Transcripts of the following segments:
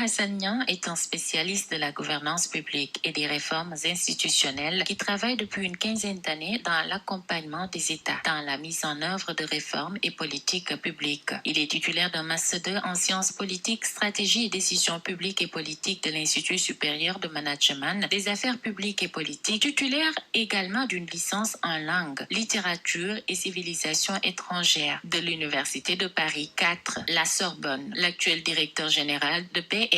Hassanian est un spécialiste de la gouvernance publique et des réformes institutionnelles qui travaille depuis une quinzaine d'années dans l'accompagnement des États dans la mise en œuvre de réformes et politiques publiques. Il est titulaire d'un Master 2 en sciences politiques, stratégie et décisions publiques et politiques de l'Institut supérieur de management des affaires publiques et politiques, titulaire également d'une licence en langue, littérature et civilisation étrangère de l'Université de Paris 4, la Sorbonne. L'actuel directeur général de PES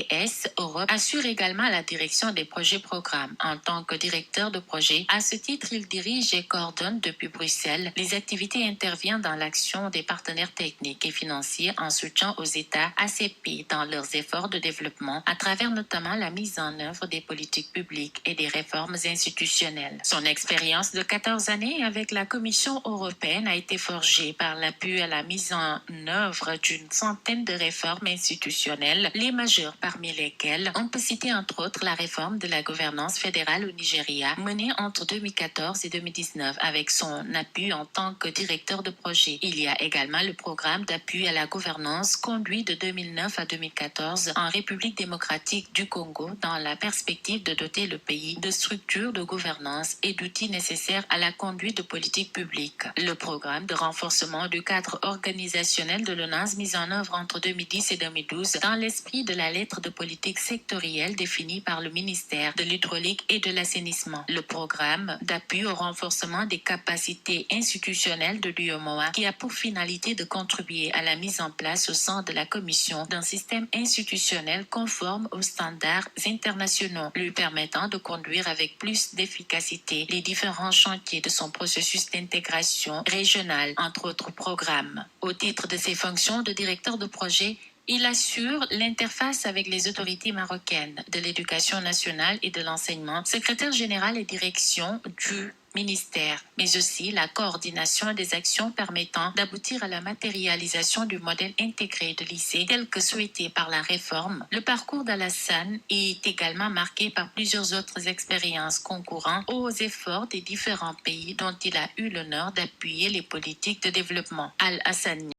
Europe assure également la direction des projets-programmes. En tant que directeur de projet, à ce titre, il dirige et coordonne depuis Bruxelles les activités et intervient dans l'action des partenaires techniques et financiers en soutien aux États ACP dans leurs efforts de développement à travers notamment la mise en œuvre des politiques publiques et des réformes institutionnelles. Son expérience de 14 années avec la Commission européenne a été forgée par l'appui à la mise en œuvre d'une centaine de réformes institutionnelles, les majeures parmi lesquelles on peut citer entre autres la réforme de la gouvernance fédérale au Nigeria menée entre 2014 et 2019 avec son appui en tant que directeur de projet. Il y a également le programme d'appui à la gouvernance conduit de 2009 à 2014 en République démocratique du Congo dans la perspective de doter le pays de structures de gouvernance et d'outils nécessaires à la conduite de politiques publiques. Le programme de renforcement du cadre organisationnel de l'ONAS mis en œuvre entre 2010 et 2012 dans l'esprit de la lettre de politique sectorielle définie par le ministère de l'Hydraulique et de l'Assainissement. Le programme d'appui au renforcement des capacités institutionnelles de l'UEMOA qui a pour finalité de contribuer à la mise en place au sein de la Commission d'un système institutionnel conforme aux standards internationaux, lui permettant de conduire avec plus d'efficacité les différents chantiers de son processus d'intégration régionale, entre autres programmes. Au titre de ses fonctions de directeur de projet, il assure l'interface avec les autorités marocaines de l'éducation nationale et de l'enseignement, secrétaire général et direction du ministère, mais aussi la coordination des actions permettant d'aboutir à la matérialisation du modèle intégré de lycée tel que souhaité par la réforme. Le parcours d'Alassane est également marqué par plusieurs autres expériences concourant aux efforts des différents pays dont il a eu l'honneur d'appuyer les politiques de développement. Al-Hassani